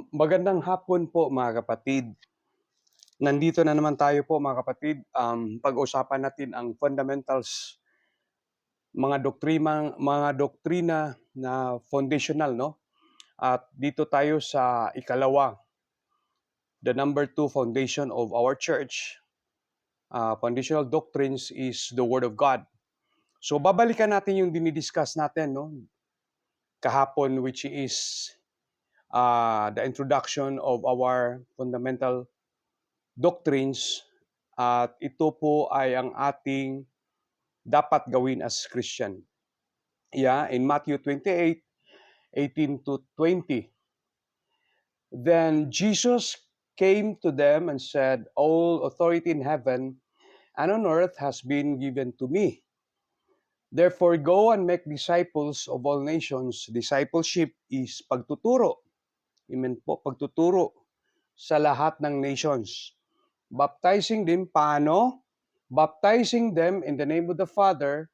Magandang hapon po mga kapatid. Nandito na naman tayo po mga kapatid. Pag-usapan natin ang fundamentals, mga doktrina na foundational, no? At dito tayo sa ikalawa, the number two foundation of our church. Foundational doctrines is the Word of God. So babalikan natin yung dinidiscuss natin, no? Kahapon, which is the introduction of our fundamental doctrines, at ito po ay ang ating dapat gawin as Christian. In Matthew 28:18 to 20. Then Jesus came to them and said, "All authority in heaven and on earth has been given to me. Therefore go and make disciples of all nations." Discipleship is pagtuturo. Amen po, pagtuturo sa lahat ng nations. Baptizing them, paano? Baptizing them in the name of the Father,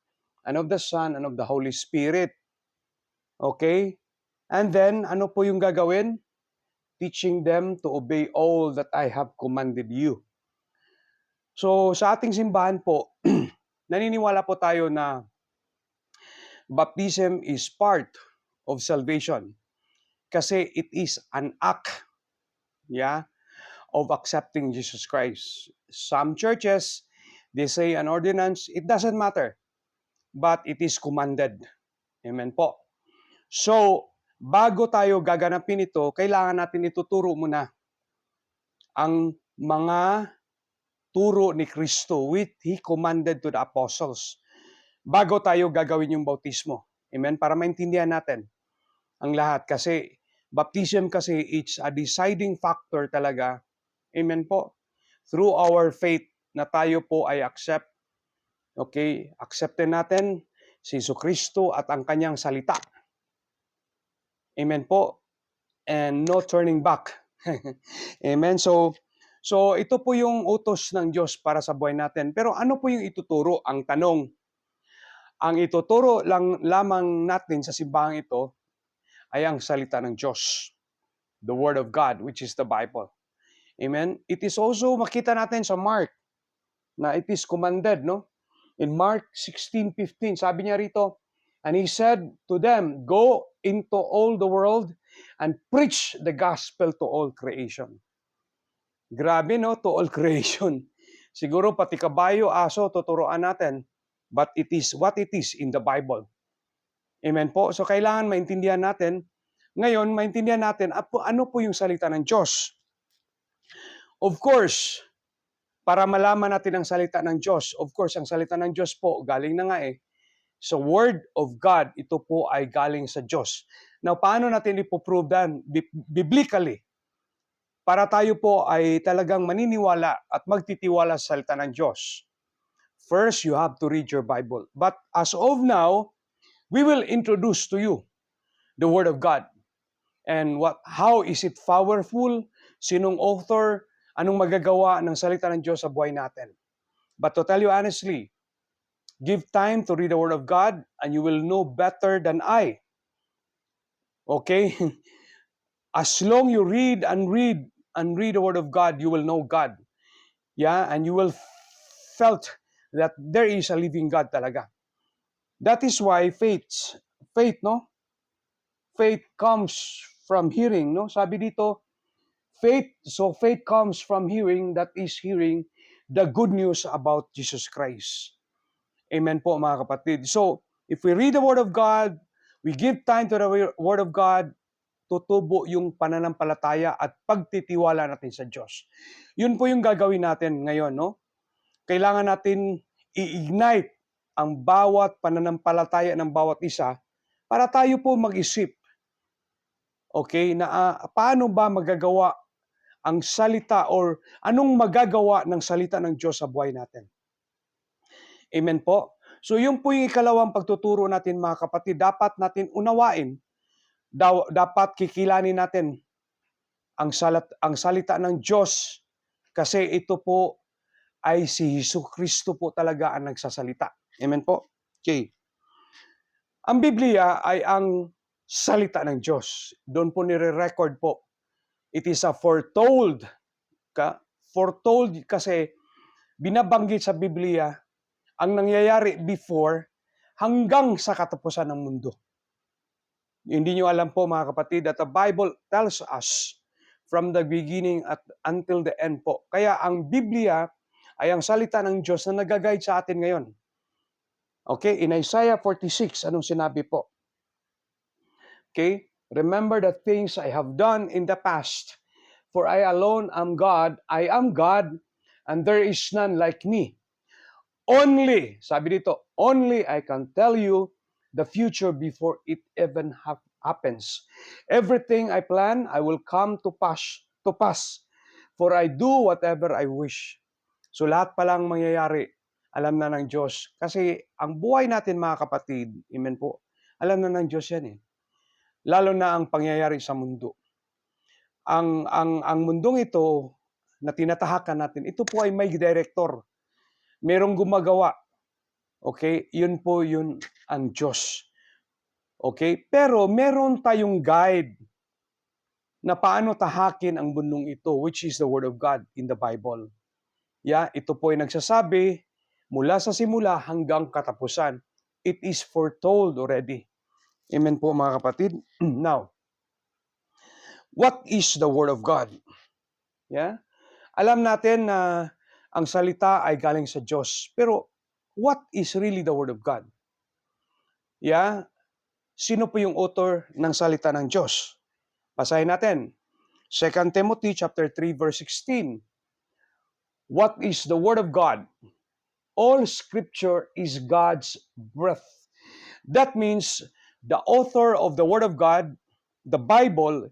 and of the Son, and of the Holy Spirit. Okay? And then, ano po yung gagawin? Teaching them to obey all that I have commanded you. So, sa ating simbahan po, naniniwala po tayo na baptism is part of salvation. Kasi it is an act, of accepting Jesus Christ. Some churches, they say an ordinance, it doesn't matter, but it is commanded. Amen po. So, bago tayo gaganapin ito, kailangan natin ituturo muna ang mga turo ni Kristo which He commanded to the apostles bago tayo gagawin yung bautismo. Amen? Para maintindihan natin ang lahat. Kasi, baptism kasi, it's a deciding factor talaga. Amen po. Through our faith na tayo po ay acceptin natin si Jesucristo at ang kanyang salita. Amen po. And no turning back. Amen. So ito po yung utos ng Diyos para sa buhay natin. Pero ano po yung ituturo? Ang tanong, ang ituturo lamang natin sa simbahang ito ay ang salita ng Diyos. The Word of God, which is the Bible. Amen. It is also makita natin sa Mark na it is commanded, no? In Mark 16:15, sabi niya rito, and He said to them, "Go into all the world and preach the gospel to all creation." Grabe, no? To all creation. Siguro pati kabayo, aso, tuturuan natin. But it is what it is in the Bible. Amen po? So kailangan maintindihan natin. Ngayon, maintindihan natin ano po yung salita ng Diyos. Of course, para malaman natin ang salita ng Diyos, of course, ang salita ng Diyos po, galing na nga sa Word of God, ito po ay galing sa Diyos. Now, paano natin ipoprove dan? Biblically, para tayo po ay talagang maniniwala at magtitiwala sa salita ng Diyos. First, you have to read your Bible. But as of now, we will introduce to you the Word of God. And how is it powerful? Sinong author? Anong magagawa ng salita ng Diyos sa buhay natin? But to tell you honestly, give time to read the Word of God and you will know better than I. Okay? As long you read and read the Word of God, you will know God. And you will felt that there is a living God talaga. That is why faith, no? Faith comes from hearing, no? Sabi dito, faith comes from hearing, that is hearing the good news about Jesus Christ. Amen po mga kapatid. So, if we read the Word of God, we give time to the Word of God, tutubo yung pananampalataya at pagtitiwala natin sa Diyos. Yun po yung gagawin natin ngayon, no? Kailangan natin i-ignite ang bawat pananampalataya ng bawat isa para tayo po mag-isip. Okay, na paano ba magagawa ang salita or anong magagawa ng salita ng Diyos sa buhay natin. Amen po? So yung po yung ikalawang pagtuturo natin mga kapatid, dapat natin unawain, dapat kikilanin natin ang salita ng Diyos kasi ito po ay si Jesucristo po talaga ang nagsasalita. Amen po? Okay. Ang Biblia ay ang salita ng Diyos. Doon po nire-record po It is a foretold. Foretold kasi binabanggit sa Biblia ang nangyayari before hanggang sa katapusan ng mundo. Hindi nyo alam po mga kapatid that the Bible tells us from the beginning until the end po. Kaya ang Biblia ay ang salita ng Diyos na nag-guide sa atin ngayon. Okay, in Isaiah 46, anong sinabi po? Okay, remember the things I have done in the past, for I alone am God, and there is none like me. Only, sabi dito, only I can tell you the future before it even happens. Everything I plan, I will come to pass, for I do whatever I wish. So lahat palang mangyayari, alam na ng Diyos. Kasi ang buhay natin mga kapatid, amen po, alam na ng Diyos yan eh. Lalo na ang pangyayari sa mundo. Ang mundong ito na tinatahakan natin, ito po ay may director. Merong gumagawa. Okay? Yun po yun ang Diyos. Okay? Pero meron tayong guide na paano tahakin ang mundong ito, which is the Word of God in the Bible. Yeah, ito po ay nagsasabi mula sa simula hanggang katapusan. It is foretold already. Amen po mga kapatid. Now, what is the Word of God? Yeah? Alam natin na ang salita ay galing sa Diyos. Pero what is really the Word of God? Yeah? Sino po yung author ng salita ng Diyos? Basahin natin. 2 Timothy chapter 3 verse 16. What is the Word of God? All Scripture is God's breath. That means the author of the Word of God, the Bible,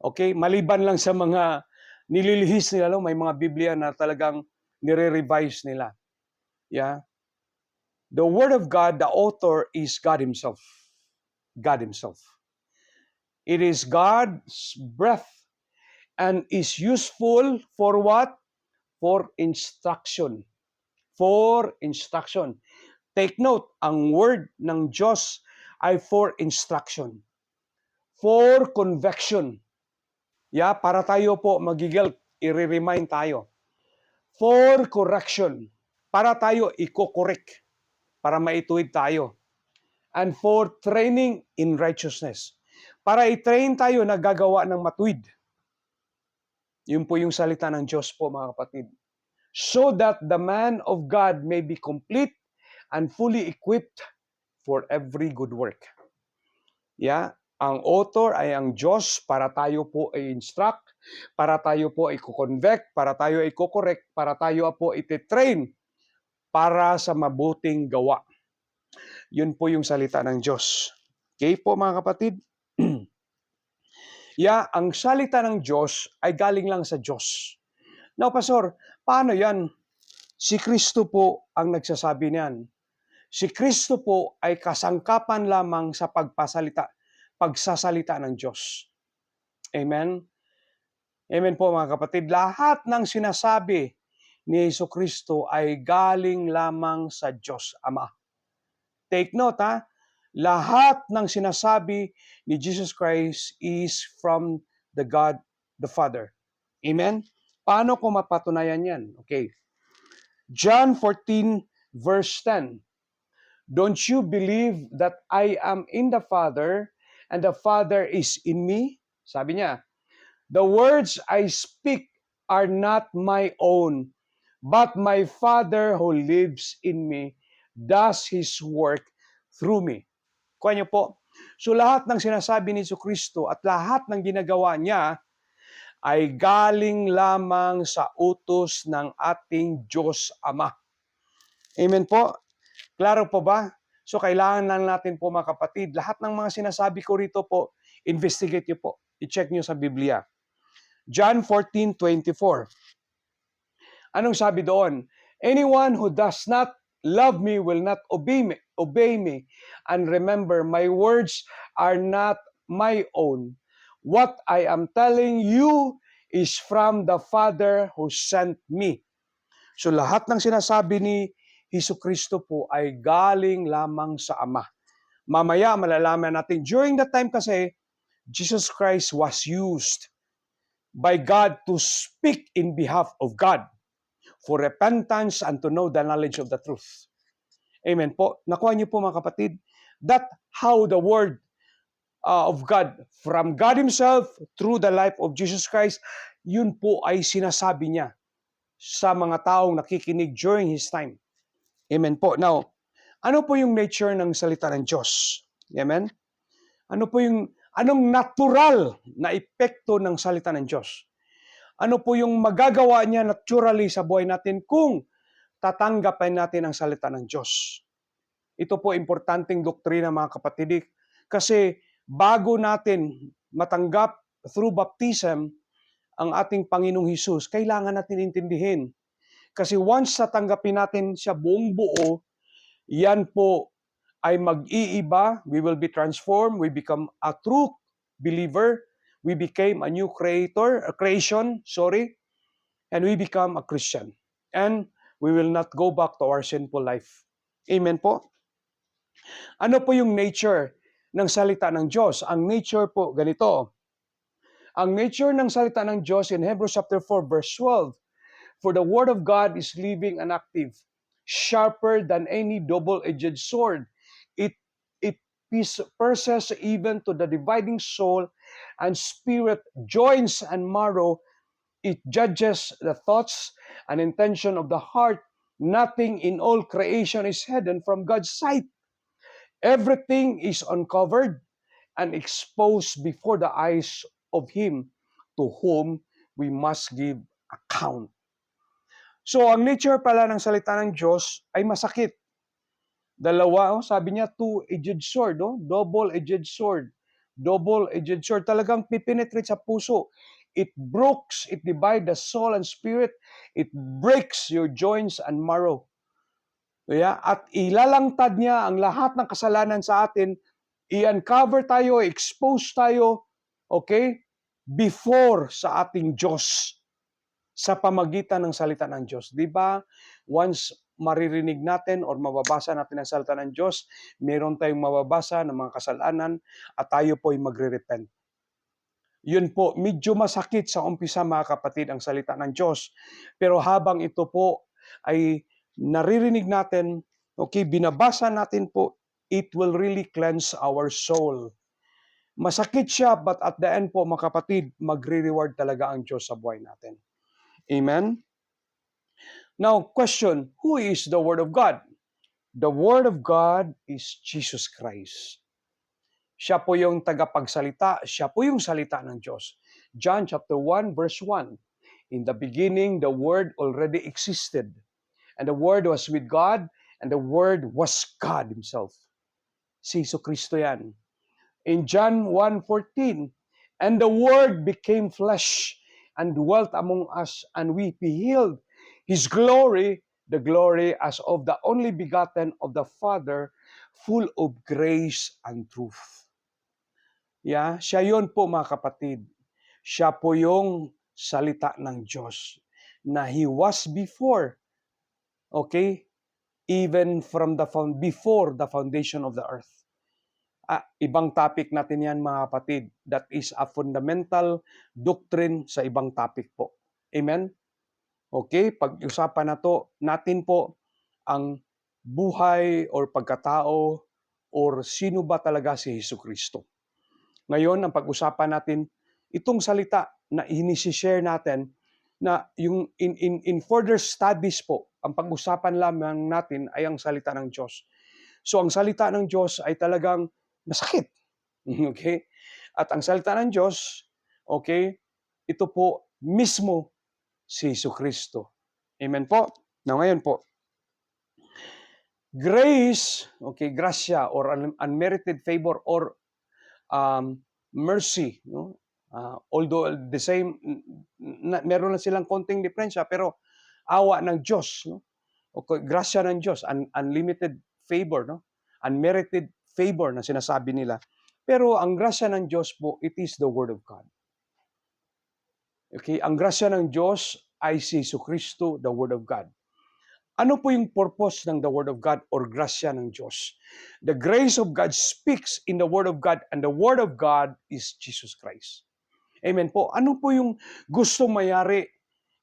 okay, maliban lang sa mga nililihis nila, may mga Biblia na talagang nire-revise nila. Yeah? The Word of God, the author is God Himself. God Himself. It is God's breath and is useful for what? For instruction. For instruction. Take note, ang word ng Diyos ay for instruction. For conviction. Yeah, para tayo po magigil, i-remind tayo. For correction. Para tayo i-correct. Para maituwid tayo. And for training in righteousness. Para i-train tayo na gagawa ng matuwid. Yun po yung salita ng Diyos po mga kapatid. So that the man of God may be complete and fully equipped for every good work. Yeah, ang author ay ang Diyos para tayo po ay instruct, para tayo po ay kukonvict, para tayo ay kukorek, para tayo po ititrain para sa mabuting gawa. Yun po yung salita ng Diyos. Okay po mga kapatid? Yeah, ang salita ng Diyos ay galing lang sa Diyos. Now, Pastor, paano yan? Si Kristo po ang nagsasabi niyan. Si Kristo po ay kasangkapan lamang sa pagsasalita ng Diyos. Amen? Amen po mga kapatid. Lahat ng sinasabi ni Jesucristo ay galing lamang sa Diyos Ama. Take note ha, lahat ng sinasabi ni Jesus Christ is from the God the Father. Amen? Paano ko mapatunayan yan? Okay. John 14 verse 10. Don't you believe that I am in the Father and the Father is in me? Sabi niya, the words I speak are not my own, but my Father who lives in me does His work through me. Kuha niyo po. So lahat ng sinasabi ni Jesucristo at lahat ng ginagawa niya ay galing lamang sa utos ng ating Diyos Ama. Amen po? Klaro po ba? So kailangan lang natin po mga kapatid, lahat ng mga sinasabi ko rito po, investigate niyo po. I-check niyo sa Biblia. John 14:24. Anong sabi doon? Anyone who does not love me will not obey me. And remember, my words are not my own. What I am telling you is from the Father who sent me. So lahat ng sinasabi ni Jesucristo po ay galing lamang sa Ama. Mamaya malalaman natin, during that time kasi, Jesus Christ was used by God to speak in behalf of God for repentance and to know the knowledge of the truth. Amen po. Nakuha niyo po mga kapatid? That how the word of God, from God Himself, through the life of Jesus Christ, yun po ay sinasabi niya sa mga taong nakikinig during His time. Amen po. Now, ano po yung nature ng salita ng Diyos? Amen? Anong natural na epekto ng salita ng Diyos? Ano po yung magagawa niya naturally sa buhay natin kung tatanggapin natin ang salita ng Diyos? Ito po importanteng doktrina mga kapatid, kasi bago natin matanggap through baptism ang ating Panginoong Hesus, kailangan natin intindihin. Kasi once tatanggapin natin siya buong buo, yan po ay mag-iiba, we will be transformed, we become a true believer, we became a new creation, and we become a Christian. And we will not go back to our sinful life. Amen po? Ano po yung nature ng salita ng Diyos? Ang nature po, ganito. Ang nature ng salita ng Diyos in Hebrews chapter 4, verse 12, for the word of God is living and active, sharper than any double-edged sword. It pierces even to the dividing soul and spirit, joints and marrow. It judges the thoughts and intention of the heart. Nothing in all creation is hidden from God's sight. Everything is uncovered and exposed before the eyes of Him to whom we must give account. So, ang nature pala ng salita ng Diyos ay masakit. Dalawa, sabi niya, two-edged sword, double-edged sword. Double-edged sword, talagang pipenetrate sa puso. It divides the soul and spirit. It breaks your joints and marrow. At ilalangtad niya ang lahat ng kasalanan sa atin, i-uncover tayo, expose tayo, before sa ating Diyos sa pamagitan ng salita ng Diyos. Di ba? Once maririnig natin or mababasa natin ang salita ng Diyos, meron tayong mababasa ng mga kasalanan at tayo po ay magre-repent. Yun po, medyo masakit sa umpisa mga kapatid ang salita ng Diyos. Pero habang ito po ay naririnig natin, binabasa natin po, it will really cleanse our soul. Masakit siya, but at the end po mga kapatid, magre-reward talaga ang Diyos sa buhay natin. Amen? Now, question, who is the Word of God? The Word of God is Jesus Christ. Siya po yung tagapagsalita, siya po yung salita ng Diyos. John chapter 1 verse 1. In the beginning, the Word already existed. And the Word was with God, and the Word was God Himself. Si Jesucristo yan. In John 1:14, and the Word became flesh and dwelt among us, and we beheld His glory, the glory as of the only begotten of the Father, full of grace and truth. Siya yun po mga kapatid. Siya po yung salita ng Diyos na He was before, even from before the foundation of the earth. Ibang topic natin yan mga kapatid. That is a fundamental doctrine sa ibang topic po. Amen? Pag-usapan natin po ang buhay or pagkatao or sino ba talaga si Jesucristo. Ngayon, ang pag-usapan natin, itong salita na inisishare natin, na yung in further studies po, ang pag-usapan lamang natin ay ang salita ng Diyos. So, ang salita ng Diyos ay talagang masakit. At ang salita ng Diyos, ito po mismo si Jesucristo. Amen po? Now, ngayon po, grace, gracia or unmerited favor or mercy, although the same, meron na silang konting diferensya, pero awa ng Diyos, grasya ng Diyos, unlimited favor, unmerited favor na sinasabi nila. Pero ang grasya ng Diyos po, it is the Word of God. Ang grasya ng Diyos ay si Jesucristo, the Word of God. Ano po yung purpose ng the Word of God or grasya ng Diyos? The grace of God speaks in the Word of God, and the Word of God is Jesus Christ. Amen po. Ano po yung gusto mayari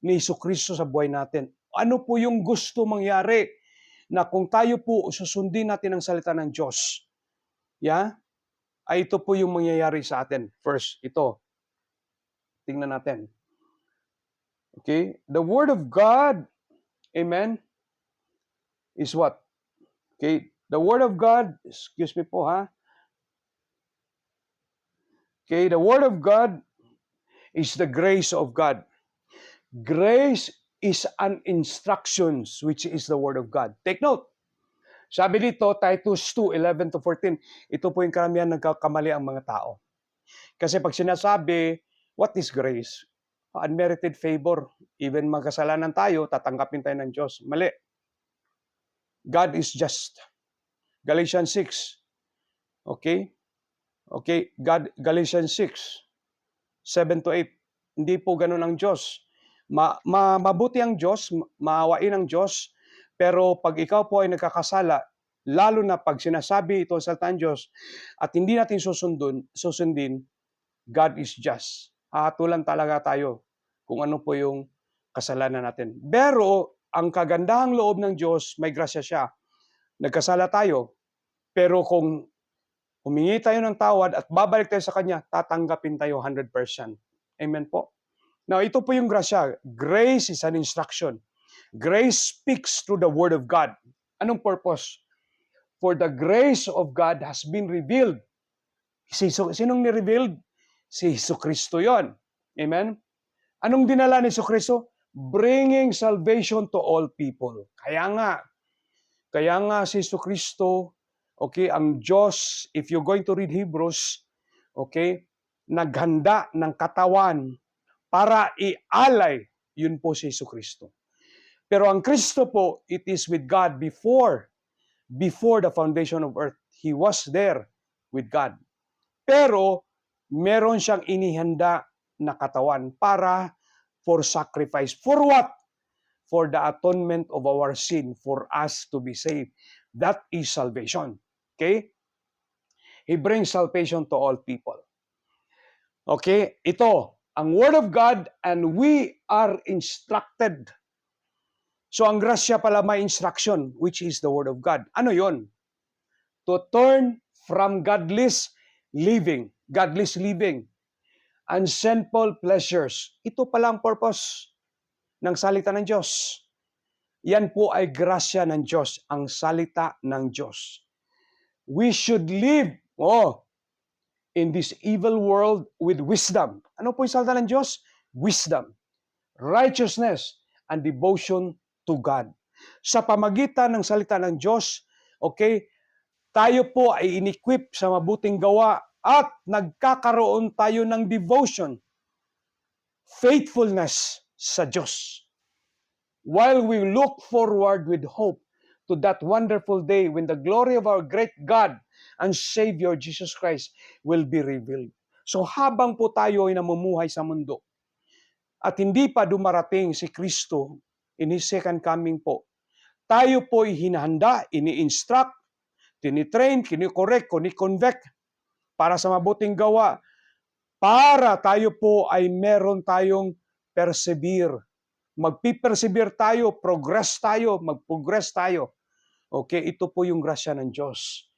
ni Jesucristo sa buhay natin? Ano po yung gusto mangyari na kung tayo po susundin natin ang salita ng Diyos, ay ito po yung mangyayari sa atin. First, ito. Tingnan natin. Okay? The Word of God, amen, is what? Okay? The Word of God, excuse me po ha. Okay? The Word of God is the grace of God. Grace is an instructions, which is the Word of God. Take note. Sabi dito, Titus 2:11-14, ito po yung karamihan nagkakamali ang mga tao. Kasi pag sinasabi, what is grace? Unmerited favor. Even magkasalanan tayo, tatanggapin tayo ng Diyos. Mali. God is just. Galatians 6. Okay? Okay, Galatians 6, 7-8. Hindi po ganun ang Diyos. Mabuti ang Diyos, maawain ang Diyos, pero pag ikaw po ay nagkakasala, lalo na pag sinasabi ito sa salita ng Diyos at hindi natin susundin, God is just. Hahatulan talaga tayo kung ano po yung kasalanan natin. Pero ang kagandahang loob ng Diyos, may grasya siya. Nagkasala tayo, pero kung humingi tayo ng tawad at babalik tayo sa Kanya, tatanggapin tayo 100%. Amen po. Now, ito po yung grasya. Grace is an instruction. Grace speaks through the Word of God. Anong purpose? For the grace of God has been revealed. Sinong ni-revealed? Si Jesucristo yon. Amen? Anong dinala ni Jesucristo? Bringing salvation to all people. Kaya nga si Jesucristo, okay, ang Diyos, if you're going to read Hebrews, okay, naghanda ng katawan para ialay, yun po si Jesucristo. Pero ang Kristo po, it is with God before the foundation of earth. He was there with God. Pero meron siyang inihanda na katawan para for sacrifice. For what? For the atonement of our sin, for us to be saved. That is salvation. Okay? He brings salvation to all people. Okay? Ito, ang Word of God, and we are instructed. So ang grasya pala may instruction, which is the Word of God. Ano yon? To turn from godless living, and sinful pleasures. Ito pala ang purpose ng salita ng Diyos. Yan po ay grasya ng Diyos, ang salita ng Diyos. We should live in this evil world with wisdom. Ano po yung salita ng Diyos? Wisdom, righteousness, and devotion to God. Sa pamagitan ng salita ng Diyos, okay, tayo po ay in-equip sa mabuting gawa at nagkakaroon tayo ng devotion, faithfulness sa Diyos. While we look forward with hope to that wonderful day when the glory of our great God and Savior Jesus Christ will be revealed. So habang po tayo ay namumuhay sa mundo at hindi pa dumarating si Kristo in His second coming po, tayo po ay hinahanda, ini-instruct, tinitrain, kinikorek, kinikonvect para sa mabuting gawa, para tayo po ay meron tayong persevere. Magpipersevere tayo, mag-progress tayo. Okay, ito po yung grasya ng Diyos.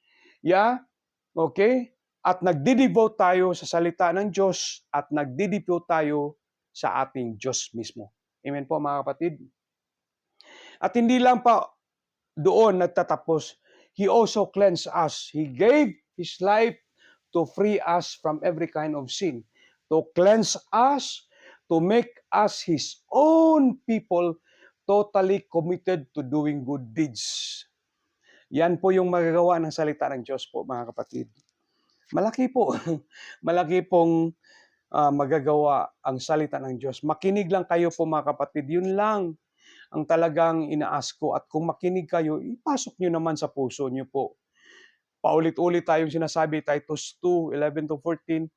Okay? At nagdi-devote tayo sa salita ng Diyos at nagdi-devote tayo sa ating Diyos mismo. Amen po mga kapatid. At hindi lang pa doon nagtatapos, He also cleansed us. He gave His life to free us from every kind of sin, to cleanse us, to make us His own people, totally committed to doing good deeds. Yan po yung magagawa ng salita ng Diyos po, mga kapatid. Malaki po. Malaki pong magagawa ang salita ng Diyos. Makinig lang kayo po, mga kapatid. Yun lang ang talagang inaas ko. At kung makinig kayo, ipasok nyo naman sa puso nyo po. Paulit-ulit tayong sinasabi, Titus 2:11-14.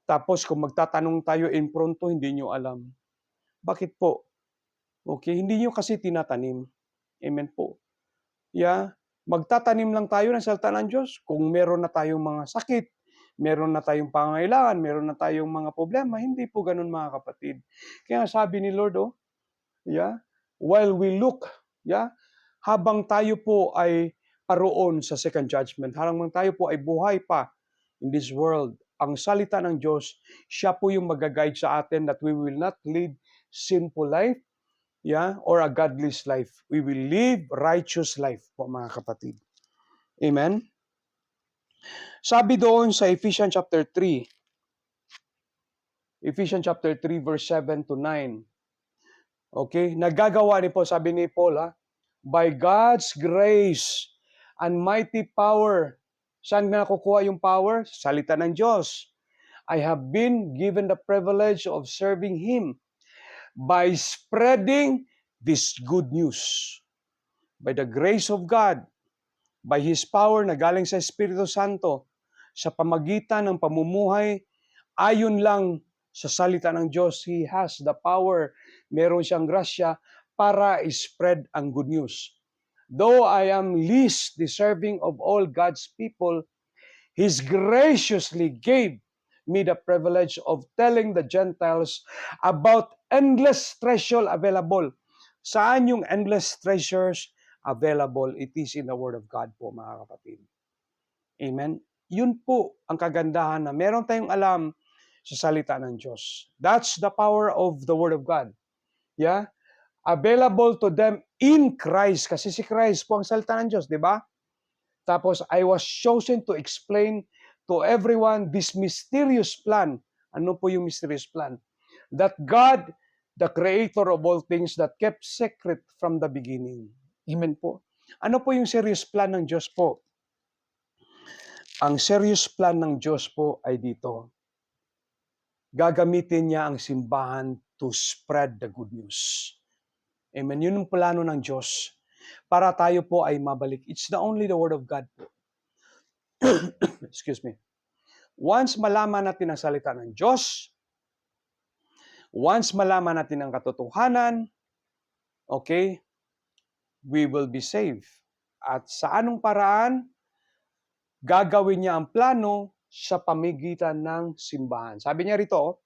Tapos kung magtatanong tayo in pronto, hindi nyo alam. Bakit po? Okay, hindi nyo kasi tinatanim. Amen po. Magtatanim lang tayo ng salita ng Diyos. Kung meron na tayong mga sakit, meron na tayong pangangailangan, meron na tayong mga problema. Hindi po gano'n mga kapatid. Kaya sabi ni Lord, yeah, while we look, yeah, habang tayo po ay paroon sa second judgment, habang tayo po ay buhay pa in this world, ang salita ng Diyos, siya po yung mag-guide sa atin that we will not lead sinful life, yeah, or a godless life. We will live righteous life po mga kapatid. Amen? Sabi doon sa Ephesians chapter 3 verse 7 to 9. Okay? Nagagawa ni po, sabi ni Paul, by God's grace and mighty power. Saan nakukuha yung power? Salita ng Diyos. I have been given the privilege of serving Him by spreading this good news. By the grace of God, by His power na galing sa Espiritu Santo, sa pamagitan ng pamumuhay, ayon lang sa salita ng Diyos, He has the power, meron siyang grasya para spread ang good news. Though I am least deserving of all God's people, He's graciously gave me the privilege of telling the Gentiles about endless treasure available. Saan yung endless treasures available? It is in the Word of God po mga kapatid. Amen? Yun po ang kagandahan na meron tayong alam sa salita ng Diyos. That's the power of the Word of God. Yeah? Available to them in Christ. Kasi si Christ po ang salita ng Diyos, di ba? Tapos, I was chosen to explain to everyone this mysterious plan. Ano po yung mysterious plan? That God, the creator of all things, that kept secret from the beginning. Amen po. Ano po yung serious plan ng Diyos po? Ang serious plan ng Diyos po ay dito. Gagamitin niya ang simbahan to spread the good news. Amen. Yun ang plano ng Diyos para tayo po ay mabalik. It's the only the Word of God po. Excuse me. Once malaman natin ang salita ng Diyos, once malaman natin ang katotohanan, okay, we will be saved. At sa anong paraan? Gagawin niya ang plano sa pamigitan ng simbahan. Sabi niya rito,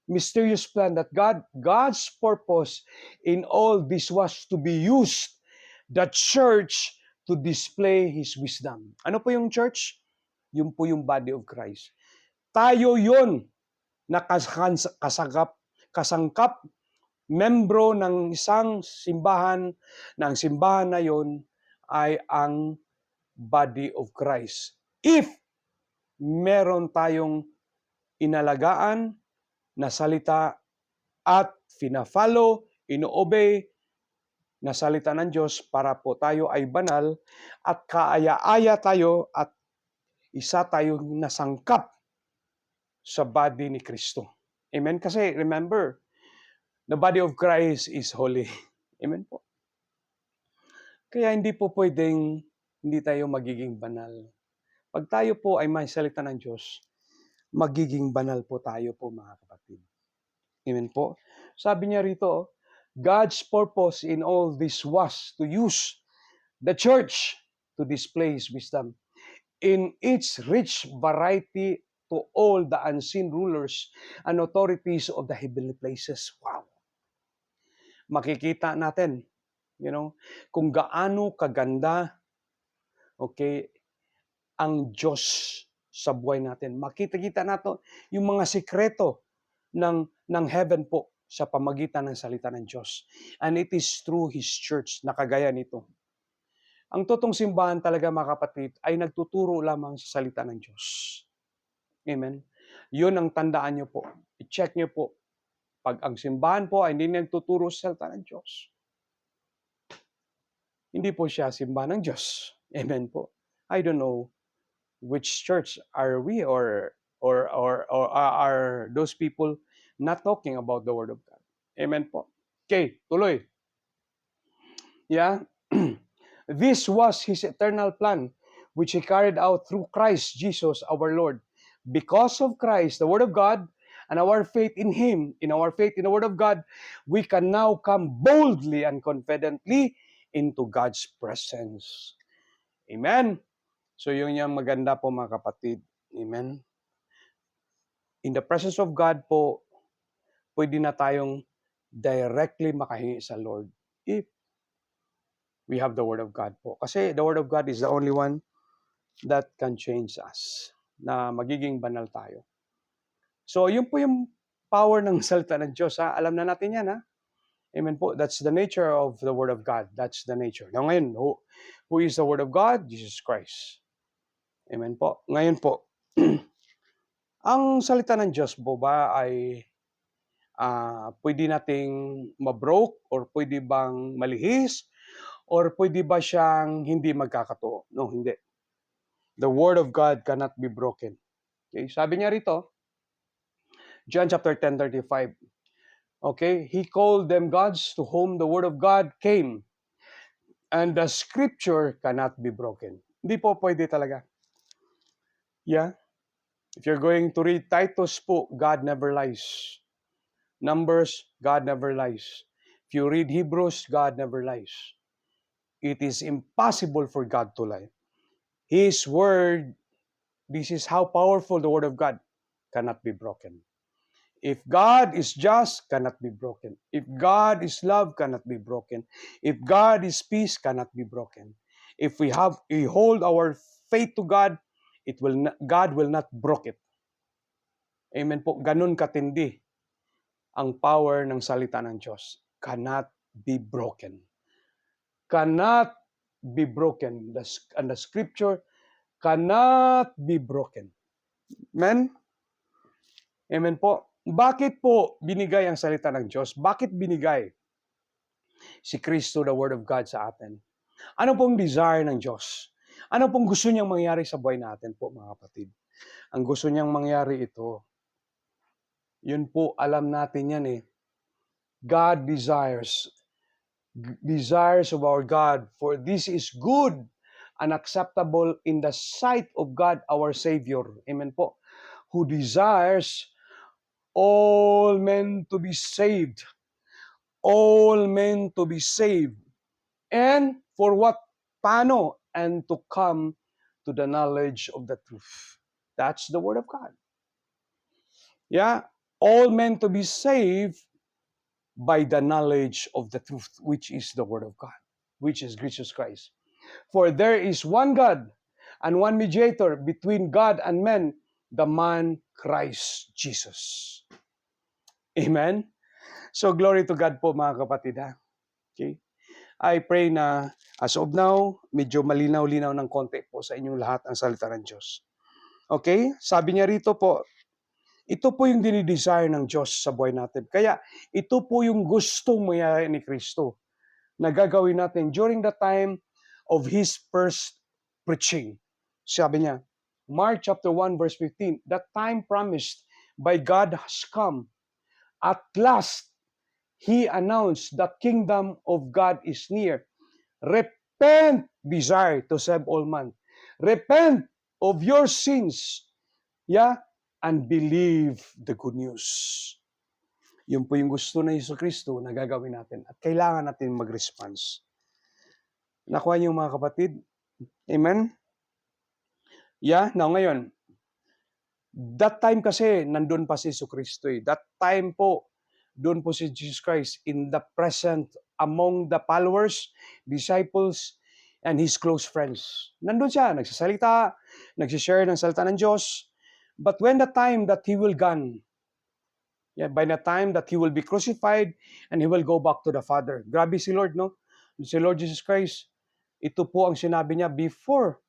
mysterious plan that God's purpose in all this was to be used, the church, to display His wisdom. Ano po yung church? Yun po yung body of Christ. Tayo yun na kasangkap, membro ng isang simbahan, na ang simbahan na yun ay ang body of Christ. If meron tayong inalagaan na salita at fina-follow, ino-obey na salita ng Diyos para po tayo ay banal at kaaya-aya tayo at isa tayong nasangkap sa body ni Kristo. Amen? Kasi remember, the body of Christ is holy. Amen po. Kaya hindi po pwedeng hindi tayo magiging banal. Pag tayo po ay may salita ng Diyos, magiging banal po tayo po mga kapatid. Amen po. Sabi niya rito, God's purpose in all this was to use the church to display His wisdom in its rich variety to all the unseen rulers and authorities of the heavenly places. Wow! Makikita natin, kung gaano kaganda, okay, ang Diyos sa buhay natin. Makita-kita natin yung mga sikreto ng heaven po sa pamagitan ng salita ng Diyos. And it is through His church na kagaya nito. Ang totoong simbahan talaga mga kapatid ay nagtuturo lamang sa salita ng Diyos. Amen? Yun ang tandaan nyo po. I-check nyo po. Pag ang simbahan po ay hindi nagtuturo sa salita ng Diyos, hindi po siya simbahan ng Diyos. Amen po. I don't know which church are we or are those people not talking about the Word of God. Amen po. Okay, tuloy. Yeah. This was His eternal plan, which He carried out through Christ Jesus our Lord. Because of Christ, the Word of God, and our faith in Him, in our faith in the Word of God, we can now come boldly and confidently into God's presence. Amen. So yun yung maganda po mga kapatid. Amen? In the presence of God po, pwede na tayong directly makahingi sa Lord if we have the Word of God po. Kasi the Word of God is the only one that can change us, na magiging banal tayo. So, yun po yung power ng salita ng Diyos. Ha? Alam na natin yan. Ha? Amen po. That's the nature of the Word of God. That's the nature. Now ngayon, who is the Word of God? Jesus Christ. Amen po. Ngayon po, ang salita ng Diyos po ba ay pwede nating ma-broke or pwede bang malihis or pwede ba siyang hindi magkakatotoo? No, hindi. The Word of God cannot be broken. Okay? Sabi niya rito, John chapter 10:35. Okay? He called them gods to whom the Word of God came, and the Scripture cannot be broken. Hindi po pwede talaga. Yeah? If you're going to read Titus po, God never lies. Numbers, God never lies. If you read Hebrews, God never lies. It is impossible for God to lie. His word, this is how powerful the word of God cannot be broken. If God is just, cannot be broken. If God is love, cannot be broken. If God is peace, cannot be broken. If we hold our faith to God, God will not broke it. Amen po. Ganun katindi ang power ng salita ng Diyos. Cannot be broken. Cannot be broken. And the scripture cannot be broken. Amen? Amen po. Bakit po binigay ang salita ng Diyos? Bakit binigay si Kristo, the Word of God, sa atin? Ano pong desire ng Diyos? Ano pong gusto niyang mangyari sa buhay natin po, mga kapatid? Ang gusto niyang mangyari ito, yun po, alam natin yan eh. God desires of our God, for this is good and acceptable in the sight of God our Savior. Amen po. Who desires all men to be saved. All men to be saved. And for what? Paano? And to come to the knowledge of the truth. That's the Word of God. Yeah? All men to be saved by the knowledge of the truth, which is the Word of God, which is Jesus Christ. For there is one God and one mediator between God and men, the man Christ Jesus. Amen? So glory to God po, mga kapatid. Ha? Okay? I pray na as of now, medyo malinaw-linaw ng konti po sa inyong lahat ang salita ng Diyos. Okay? Sabi niya rito po, ito po yung dinidesire ng Diyos sa buhay natin. Kaya ito po yung gustong mangyari ni Kristo na gagawin natin during the time of His first preaching. Sabi niya, Mark chapter 1 verse 15, the time promised by God has come. At last, He announced the kingdom of God is near. Repent, desire to save all man. Repent of your sins, yeah, and believe the good news. Yun po yung gusto na Yesu Kristo na gagawin natin at kailangan natin mag-response. Nakuha niyo mga kapatid? Amen? Yeah, now ngayon, that time kasi nandun pa si Yesu Kristo eh. That time po, doon po si Jesus Christ in the present among the followers, disciples, and His close friends. Nandun siya, nagsasalita, nagsishare ng salita ng Diyos. But when the time that He will gone, yeah, by the time that He will be crucified and He will go back to the Father. Grabe si Lord, no? Si Lord Jesus Christ, ito po ang sinabi niya before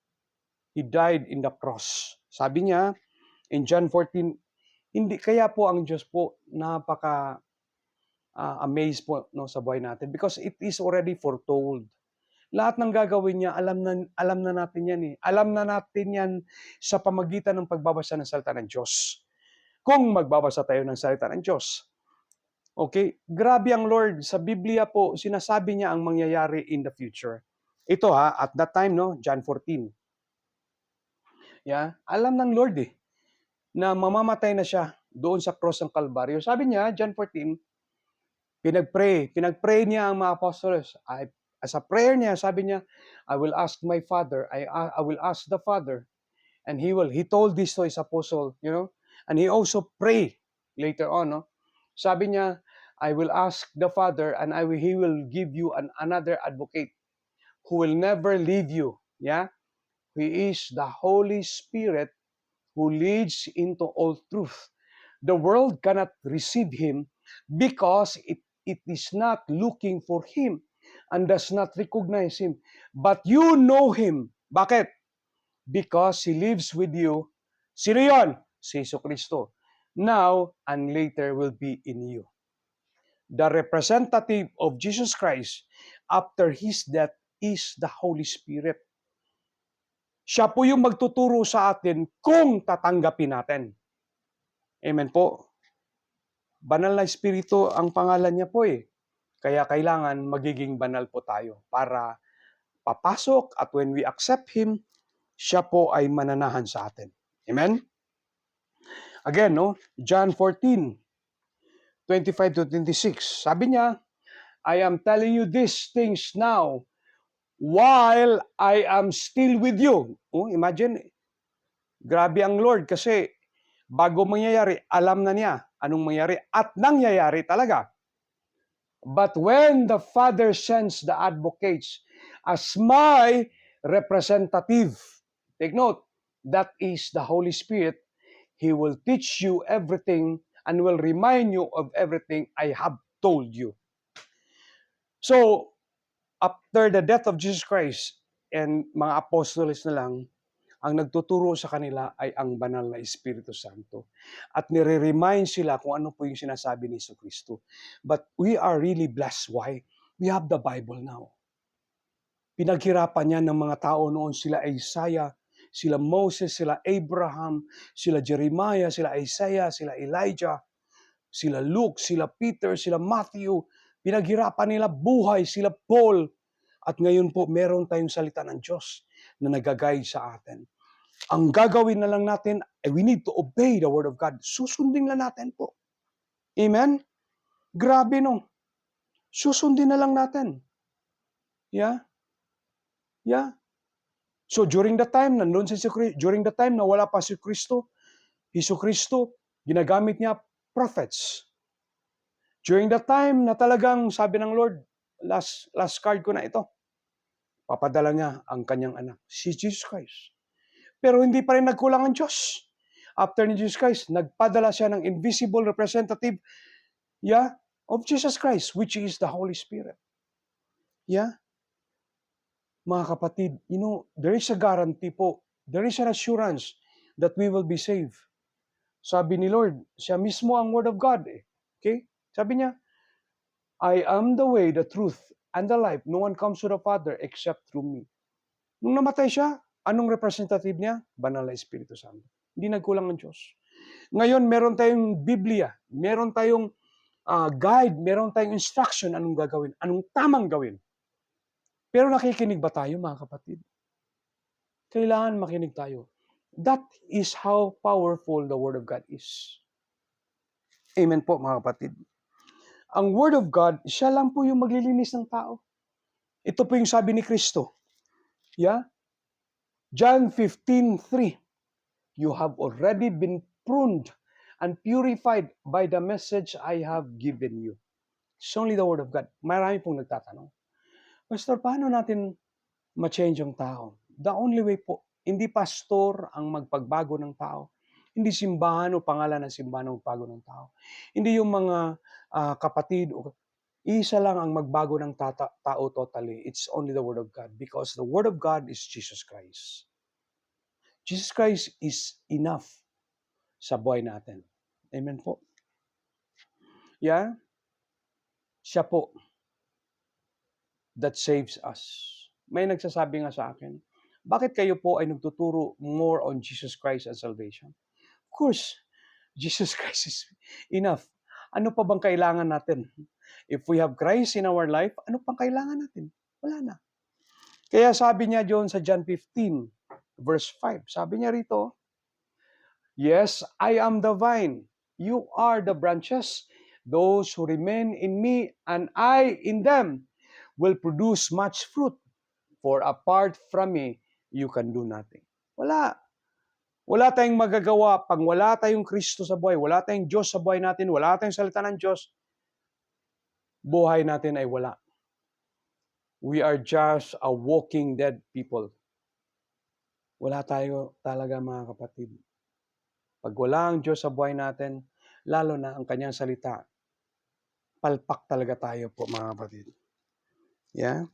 He died in the cross. Sabi niya, in John 14, hindi kaya po ang Diyos po napaka amazed po no, sa buhay natin because it is already foretold. Lahat ng gagawin niya, alam na natin yan eh. Alam na natin yan sa pamagitan ng pagbabasa ng salita ng Diyos. Kung magbabasa tayo ng salita ng Diyos. Okay? Grabe ang Lord. Sa Biblia po, sinasabi niya ang mangyayari in the future. Ito at that time, no, John 14. Yeah? Alam ng Lord na mamamatay na siya doon sa cross ng Kalbaryo. Sabi niya, John 14, pinagpray niya ang mga apostles. As a prayer niya, sabi niya, I will ask my Father, I will ask the Father, And he told this to his apostle, and he also prayed later on, no? Sabi niya, I will ask the Father and he will give you another advocate who will never leave you. Yeah? He is the Holy Spirit who leads into all truth. The world cannot receive him because it is not looking for him and does not recognize him. But you know him. Bakit? Because he lives with you. Sino yun? Si Jesucristo. Now and later will be in you. The representative of Jesus Christ after his death is the Holy Spirit. Siya po yung magtuturo sa atin kung tatanggapin natin. Amen po. Banal na Espiritu ang pangalan niya po eh. Kaya kailangan magiging banal po tayo para papasok at when we accept Him, siya po ay mananahan sa atin. Amen? Again, John 14:25-26. Sabi niya, I am telling you these things now while I am still with you. Imagine, grabe ang Lord kasi bago mangyayari, alam na niya anong mangyayari at nangyayari talaga. But when the Father sends the advocates as my representative, take note, that is the Holy Spirit, He will teach you everything and will remind you of everything I have told you. So, after the death of Jesus Christ and mga apostles na lang, ang nagtuturo sa kanila ay ang banal na Espiritu Santo. At nire-remind sila kung ano po yung sinasabi ni Jesucristo. But we are really blessed. Why? We have the Bible now. Pinaghirapan niya ng mga tao noon, sila Isaiah, sila Moses, sila Abraham, sila Jeremiah, sila Isaiah, sila Elijah, sila Luke, sila Peter, sila Matthew. Pinaghirapan nila buhay, sila Paul. At ngayon po, meron tayong salita ng Diyos na nag-guide sa atin. Ang gagawin na lang natin, we need to obey the Word of God. Susundin na natin po. Amen? Grabe no. Susundin na lang natin. Yeah? Yeah? So during the time, nandun si Kristo, during the time na wala pa si Kristo, Jesucristo, ginagamit niya prophets. During the time na talagang sabi ng Lord, last card ko na ito, papadala niya ang kanyang anak, si Jesus Christ. Pero hindi pa rin nagkulang ang Diyos. After ni Jesus Christ, nagpadala siya ng invisible representative, of Jesus Christ, which is the Holy Spirit. Mga kapatid, there is a guarantee po, there is an assurance that we will be saved. Sabi ni Lord, siya mismo ang Word of God. Okay? Sabi niya, I am the way, the truth, and the life. No one comes to the Father except through me. Nung namatay siya, anong representative niya? Banal na Espiritu Santo. Hindi nagkulang ang Diyos. Ngayon, meron tayong Biblia, meron tayong guide, meron tayong instruction anong gagawin, anong tamang gawin. Pero nakikinig ba tayo, mga kapatid? Kailangan makinig tayo. That is how powerful the Word of God is. Amen po, mga kapatid. Ang Word of God, siya lang po yung maglilinis ng tao. Ito po yung sabi ni Kristo. John 15:3. You have already been pruned and purified by the message I have given you. It's only the Word of God. Marami pong nagtatanong, Pastor, paano natin ma-change ang tao? The only way po, hindi pastor ang magpagbago ng tao. Hindi simbahan o pangalan ng simbahan ang magbago ng tao. Hindi yung mga kapatid, isa lang ang magbago ng tao totally. It's only the Word of God because the Word of God is Jesus Christ. Jesus Christ is enough sa buhay natin. Amen po. Siya po that saves us. May nagsasabi nga sa akin, bakit kayo po ay nagtuturo more on Jesus Christ and salvation? Of course, Jesus Christ is enough. Ano pa bang kailangan natin? If we have Christ in our life, ano pang kailangan natin? Wala na. Kaya sabi niya doon sa John 15, verse 5, sabi niya rito, yes, I am the vine. You are the branches. Those who remain in me and I in them will produce much fruit. For apart from me, you can do nothing. Wala. Wala tayong magagawa pag wala tayong Kristo sa buhay, wala tayong Diyos sa buhay natin, wala tayong salita ng Diyos, buhay natin ay wala. We are just a walking dead people. Wala tayo talaga, mga kapatid. Pag wala ang Diyos sa buhay natin, lalo na ang kanyang salita, palpak talaga tayo po, mga kapatid. Yeah?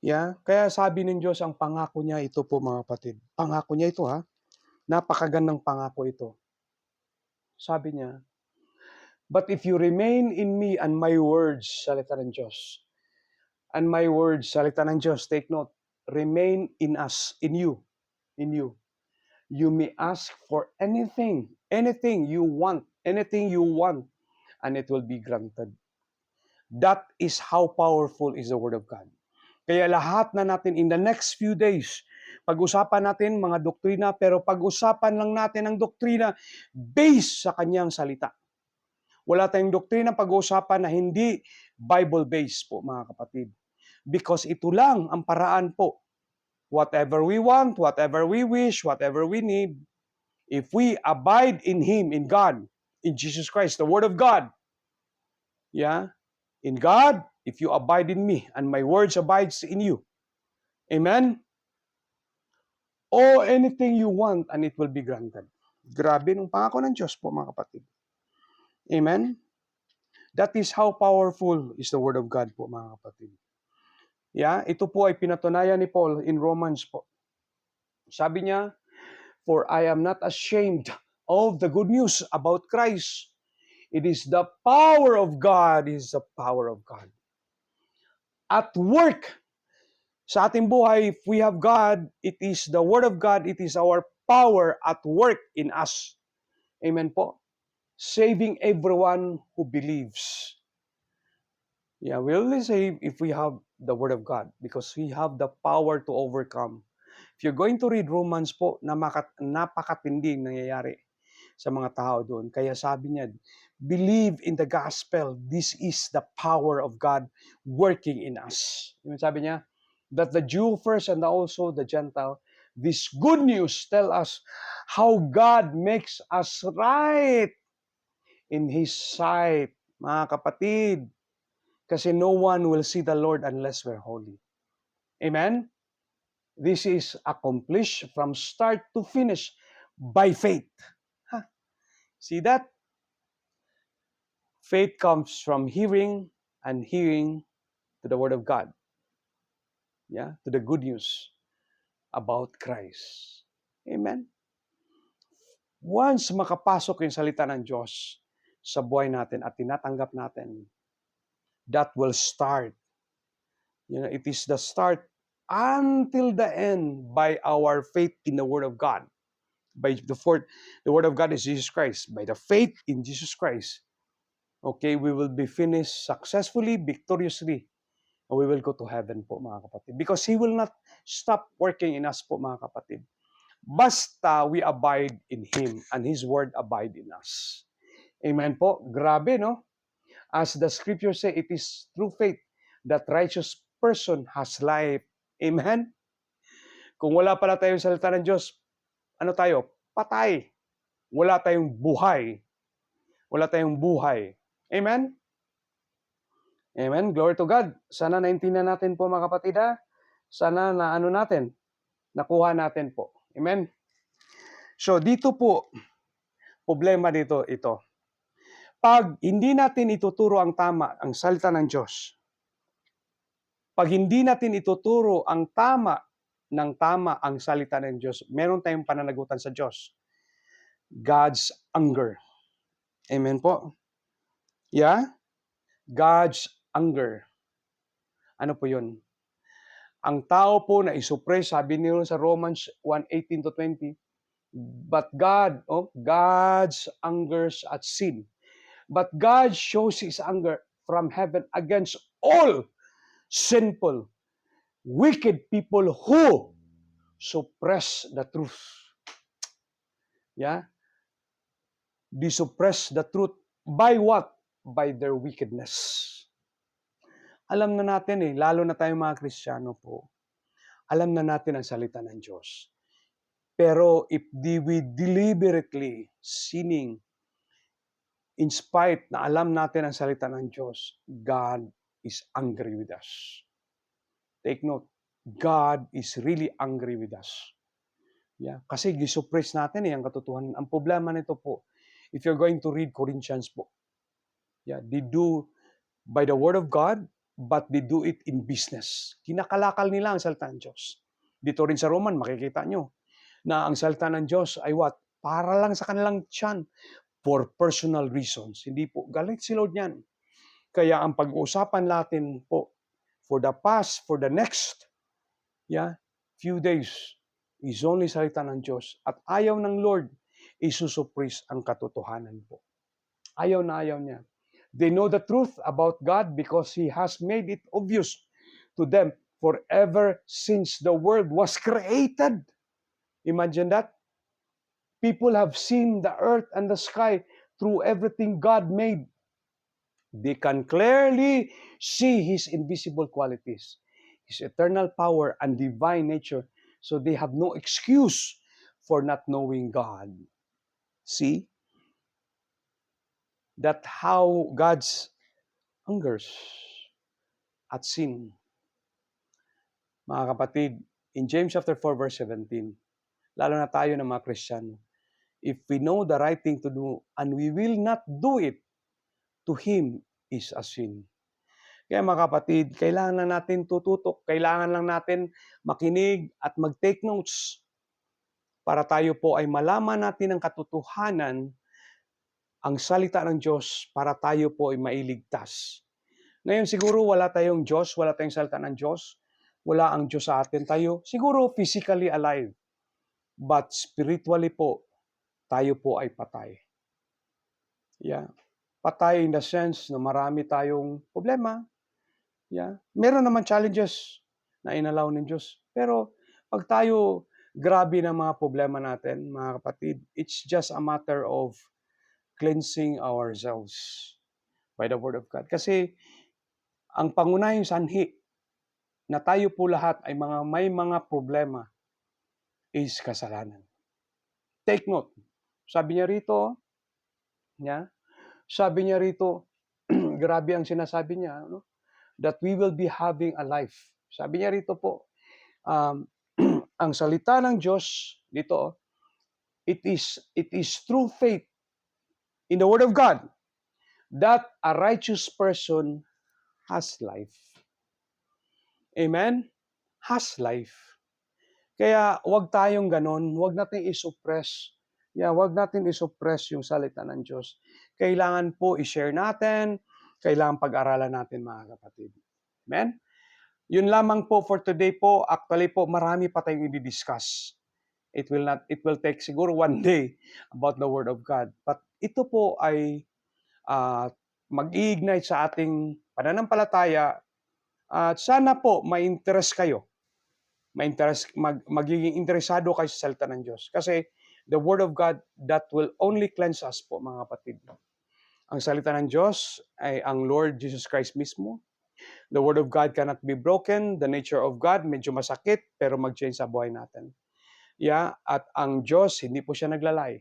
Yeah? Kaya sabi ng Diyos, ang pangako niya ito po, mga kapatid. Pangako niya ito, ha? Napakagandang pangako ito. Sabi niya, but if you remain in me and my words, salita ng Diyos, and my words, salita ng Diyos, take note, remain in us, in you, in you. You may ask for anything you want, and it will be granted. That is how powerful is the Word of God. Kaya lahat na natin in the next few days, pag-usapan natin mga doktrina, pero pag-usapan lang natin ang doktrina based sa kanyang salita. Wala tayong doktrina pag-uusapan na hindi Bible-based po, mga kapatid. Because ito lang ang paraan po. Whatever we want, whatever we wish, whatever we need, if we abide in Him, in God, in Jesus Christ, the Word of God, yeah, in God, if you abide in me, and my words abides in you, amen? O anything you want, and it will be granted. Grabe nung pangako ng Diyos po, mga kapatid. Amen? That is how powerful is the Word of God po, mga kapatid. Yeah, ito po ay pinatunayan ni Paul in Romans po. Sabi niya, for I am not ashamed of the good news about Christ. It is the power of God, it is the power of God. At work sa ating buhay, if we have God, it is the Word of God, it is our power at work in us. Amen po. Saving everyone who believes. Yeah, we only save if we have the Word of God because we have the power to overcome. If you're going to read Romans po, napakatinding nangyayari sa mga tao doon. Kaya sabi niya, believe in the gospel. This is the power of God working in us. Yung sabi niya, that the Jew first and also the Gentile, this good news tell us how God makes us right in His sight. Mga kapatid, kasi no one will see the Lord unless we're holy. Amen? This is accomplished from start to finish by faith. Huh? See that? Faith comes from hearing and hearing to the Word of God. Yeah? To the good news about Christ. Amen? Once makapasok yung salita ng Diyos sa buhay natin at tinatanggap natin, that will start. You know, it is the start until the end by our faith in the Word of God. By the Word of God is Jesus Christ. By the faith in Jesus Christ, okay, we will be finished successfully, victoriously, and we will go to heaven po, mga kapatid. Because He will not stop working in us po, mga kapatid. Basta we abide in Him and His Word abide in us. Amen po. Grabe, no? As the scripture say, it is through faith that righteous person has life. Amen? Kung wala pala tayong salita ng Diyos, ano tayo? Patay. Wala tayong buhay. Wala tayong buhay. Amen? Amen? Glory to God. Sana naintindihan natin po, mga kapatid, ha? Sana na ano natin, nakuha natin po. Amen? So, dito po, problema dito, ito. Pag hindi natin ituturo ang tama, ang salita ng Diyos, pag hindi natin ituturo ang tama ng tama ang salita ng Diyos, meron tayong pananagutan sa Diyos. God's anger. Amen po? Yeah? God's anger. Ano po yun? Ang tao po na isuppress, sabi niyo sa Romans 1:18-20, but God's angers at sin. But God shows His anger from heaven against all sinful, wicked people who suppress the truth. Yeah? They suppress the truth by what? By their wickedness. Alam na natin lalo na tayong mga Kristiyano po, alam na natin ang salita ng Diyos. Pero if we deliberately sinning, in spite na alam natin ang salita ng Diyos, God is angry with us. Take note, God is really angry with us. Yeah, kasi gisuppress natin ang katotohanan. Ang problema nito po, if you're going to read Corinthians po, yeah, they do by the word of God, but they do it in business. Kinakalakal nila ang salita ng Diyos. Dito rin sa Roman, makikita nyo na ang salita ng Diyos ay what? Para lang sa kanilang tiyan, for personal reasons. Hindi po, galit si Lord niyan. Kaya ang pag-uusapan natin po, for the next, few days, is only salita ng Diyos. At ayaw ng Lord, isusuppress ang katotohanan po. Ayaw na ayaw niya. They know the truth about God because He has made it obvious to them forever since the world was created. Imagine that. People have seen the earth and the sky through everything God made. They can clearly see His invisible qualities, His eternal power and divine nature. So they have no excuse for not knowing God. See? That how God's angers at sin. Mga kapatid, in James chapter 4 verse 17, lalo na tayo ng mga Kristiyano, if we know the right thing to do and we will not do it, to Him is a sin. Kaya mga kapatid, kailangan lang natin tututok, kailangan lang natin makinig at mag-take notes para tayo po ay malaman natin ang katotohanan, ang salita ng Diyos para tayo po ay mailigtas. Ngayon siguro wala tayong Diyos, wala tayong salita ng Diyos, wala ang Diyos sa atin, tayo siguro physically alive, but spiritually po, tayo po ay patay. Yeah. Patay in the sense na marami tayong problema. Yeah. Meron naman challenges na inalaw ng Diyos. Pero pag tayo grabe ng mga problema natin, mga kapatid, it's just a matter of cleansing ourselves by the Word of God. Kasi ang pangunahing sanhi na tayo po lahat ay may mga problema is kasalanan. Take note. Sabi niya rito, grabe ang sinasabi niya, no? That we will be having a life. Sabi niya rito po, ang salita ng Diyos dito, it is through faith in the Word of God that a righteous person has life. Amen? Has life. Kaya wag tayong ganon, wag natin isuppress. Wag natin isuppress yung salita ng Diyos. Kailangan po i-share natin, kailangan pag-aralan natin mga kapatid. Amen? Yun lamang po for today po. Actually po, marami pa tayong i-discuss. It will take siguro one day about the Word of God. But ito po ay mag-i-ignite sa ating pananampalataya at sana po ma-interest kayo. Magiging interesado kayo sa salita ng Diyos. Kasi the Word of God, that will only cleanse us po mga kapatid. Ang salita ng Diyos ay ang Lord Jesus Christ mismo. The Word of God cannot be broken. The nature of God, medyo masakit, pero mag-change sa buhay natin. At ang Diyos, hindi po siya naglalay.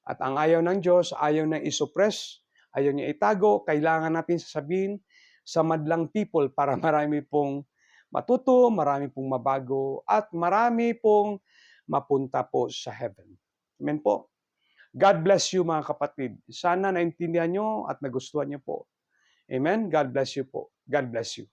At ang ayaw ng Diyos, ayaw na isuppress, ayaw niya itago, kailangan natin sasabihin sa madlang people para marami pong matuto, marami pong mabago, at marami pong mapunta po sa heaven. Amen po. God bless you mga kapatid. Sana naintindihan nyo at nagustuhan nyo po. Amen. God bless you po. God bless you.